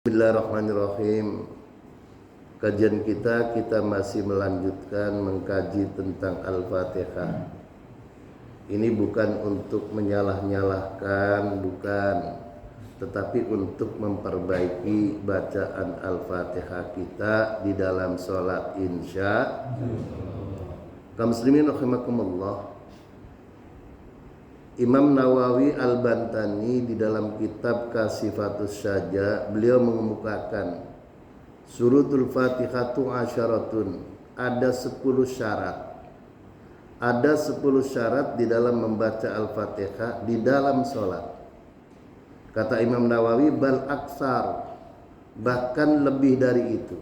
Bismillahirrahmanirrahim. Kajian kita masih melanjutkan mengkaji tentang Al-Fatihah. Ini bukan untuk menyalah-nyalahkan, bukan, tetapi untuk memperbaiki bacaan Al-Fatihah kita di dalam sholat insya. Kaum muslimin rahimakumullah. Imam Nawawi Al-Bantani di dalam kitab Kasifatus Saja, beliau mengemukakan Surutul Fatihatu asyaratun, ada 10 syarat. Ada 10 syarat di dalam membaca Al-Fatihah di dalam sholat. Kata Imam Nawawi, bal aksar, bahkan lebih dari itu.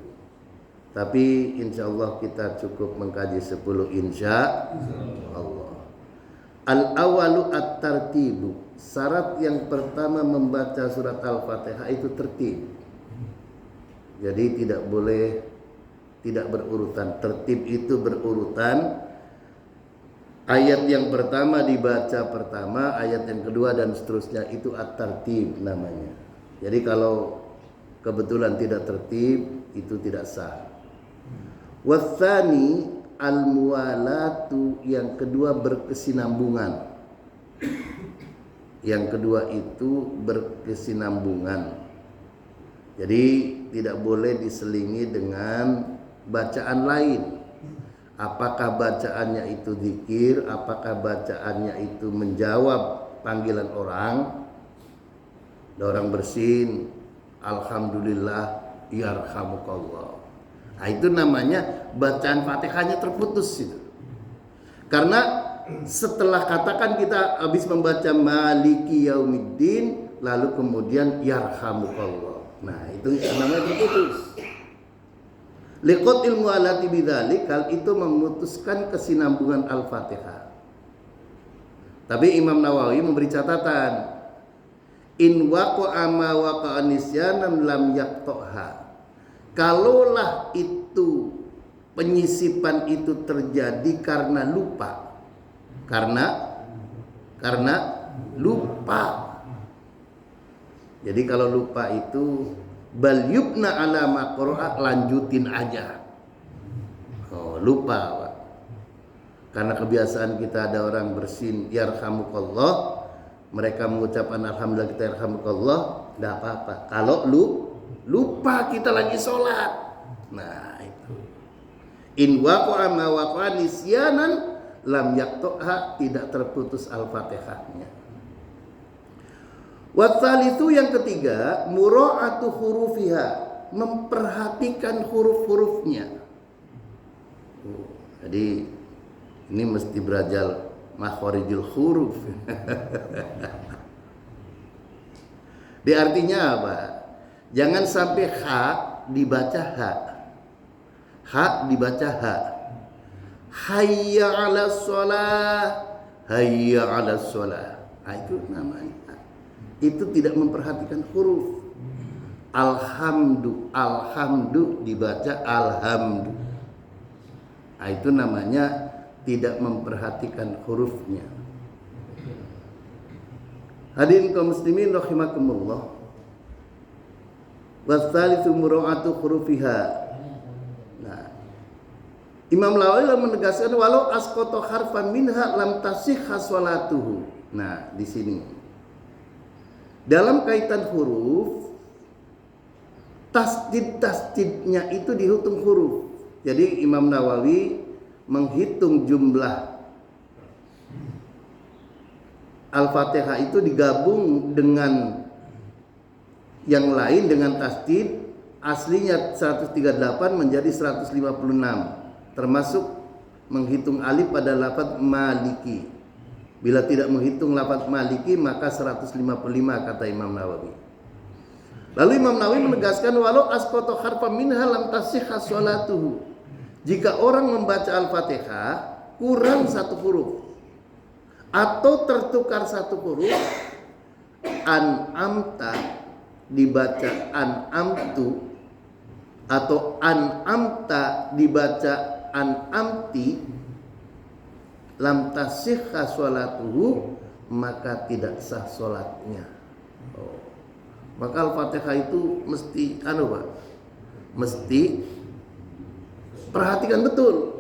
Tapi insya Allah kita cukup mengkaji 10 insya Allah. Al-awalu at-tartibu, syarat yang pertama membaca surat Al-Fatihah itu tertib. Jadi tidak boleh tidak berurutan. Tertib itu berurutan. Ayat yang pertama dibaca pertama, ayat yang kedua dan seterusnya, itu at-tartib namanya. Jadi kalau kebetulan tidak tertib, itu tidak sah. Watsani al-muwalatu, yang kedua berkesinambungan. Yang kedua itu berkesinambungan. Jadi tidak boleh diselingi dengan bacaan lain. Apakah bacaannya itu zikir, apakah bacaannya itu menjawab panggilan orang. Ada orang bersin, alhamdulillah yarhamukallah. Nah, itu namanya bacaan Fatihahnya terputus itu. Karena setelah katakan kita habis membaca Maliki Yaumiddin, lalu kemudian yarhamukallah. Nah, itu namanya terputus. Liqatil mu'alati bidzalik, hal itu memutuskan kesinambungan Al-Fatihah. Tapi Imam Nawawi memberi catatan, in waqa'a ma waqa'a nisyanan lam yaqta'ha. Kalaulah itu penyisipan itu terjadi karena lupa, karena lupa. Jadi kalau lupa itu bal yubna ala maqra'at, lanjutin aja. Oh, lupa, Pak. Karena kebiasaan kita ada orang bersin yarhamukallah, mereka mengucapkan alhamdulillah kita yarhamukallah, enggak apa-apa. Kalau lupa kita lagi sholat, nah itu in waqa'a ma waqa'a nisyanan lam yaqta'ha, tidak terputus Al-Fatihahnya. Watsalitsu, yang ketiga, mura'atu hurufiha, memperhatikan huruf-hurufnya. Jadi ini mesti belajar makharijul huruf. Di artinya apa? Jangan sampai ha dibaca ha, ha dibaca ha. Hayya 'alas shalah, hayya 'alas shalah. Nah, itu namanya. Itu tidak memperhatikan huruf. Alhamdu dibaca alhamdu. Nah, itu namanya tidak memperhatikan hurufnya. Hadirin kaum muslimin rahimakumullah. Watsalitsu mura'atu hurufiha. Nah, Imam Nawawi menegaskan walau asqata harfan minha lam tasihha sholatuhu. Nah, di sini dalam kaitan huruf, tasdid-tasdidnya itu dihitung huruf. Jadi Imam Nawawi menghitung jumlah Al-Fatihah itu digabung dengan yang lain dengan tasdid, aslinya 138 menjadi 156, termasuk menghitung alif pada lafaz maliki. Bila tidak menghitung lafaz maliki maka 155, kata Imam Nawawi. Lalu Imam Nawawi menegaskan walau asqata harfan minha lam tasihha sholatuhu. Jika orang membaca Al-Fatihah kurang satu huruf atau tertukar satu huruf, an'amta dibaca an'amtu, atau an'amta dibaca an'amti, lam tasihha sholatuhu, maka tidak sah sholatnya. Maka Al-Fatihah itu mesti Pak, mesti perhatikan betul.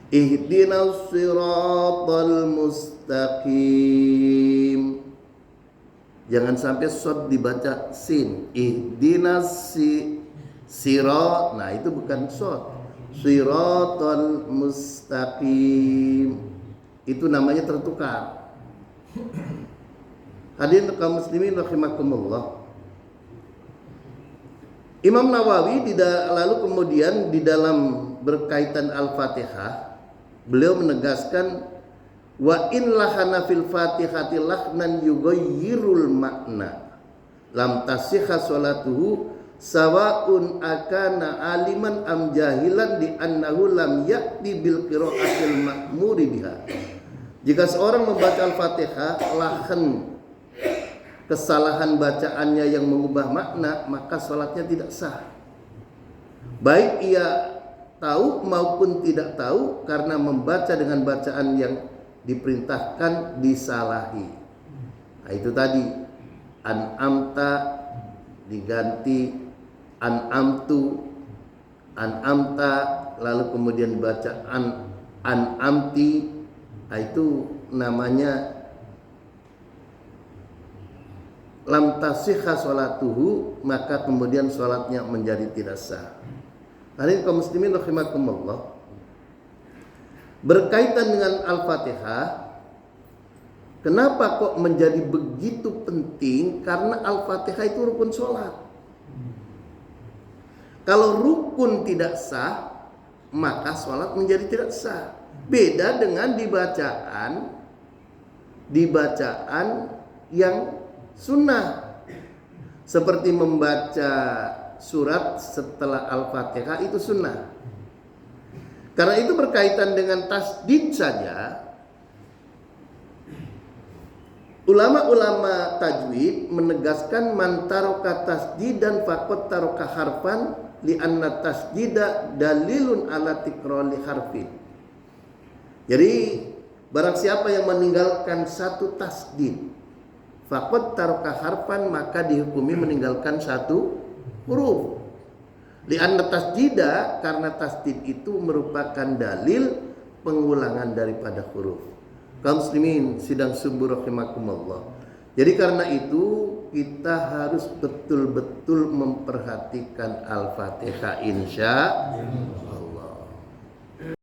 Ihdinas siratal mustaqim. Jangan sampai shad dibaca sin. Ihdinas sirat. Nah, itu bukan shad. Siratal mustaqim. Itu namanya tertukar. Hadirin kaum muslimin rahimakumullah. Imam Nawawi lalu kemudian di dalam berkaitan Al-Fatihah, beliau menegaskan wa in lahana fil Fatihati lahnan yughayyirul makna lam tasihha salatuhu sawaun akana aliman am jahilan di annahu lam ya'ti bil qiraatil ma'muri biha. Jika seorang membaca Al-Fatihah lahan kesalahan bacaannya yang mengubah makna, maka salatnya tidak sah. Baik ia tahu maupun tidak tahu, karena membaca dengan bacaan yang diperintahkan disalahi. Nah, itu tadi an'amta diganti an'amtu, an'amta lalu kemudian dibaca an'amti. Nah, itu namanya lam tasihha sholatuhu, maka kemudian sholatnya menjadi tidak sah. Hadirin kaum muslimin rahimakumullah. Berkaitan dengan Al-Fatihah, kenapa kok menjadi begitu penting? Karena Al-Fatihah itu rukun sholat. Kalau rukun tidak sah, maka sholat menjadi tidak sah. Beda dengan dibacaan yang sunnah, seperti membaca surat setelah Al-Fatihah itu sunnah. Karena itu berkaitan dengan tasdid saja, ulama-ulama tajwid menegaskan man taroka tasdidan faqad taroka harfan li'anna tasdida dalilun ala tikroli harfin. Jadi barang siapa yang meninggalkan satu tasdid faqad taroka harfan, maka dihukumi meninggalkan satu huruf. Li'anna tasdida, karena tasdid itu merupakan dalil pengulangan daripada huruf. Kaum muslimin sidang subuh rahimakumullah. Jadi karena itu kita harus betul-betul memperhatikan Al-Fatihah insya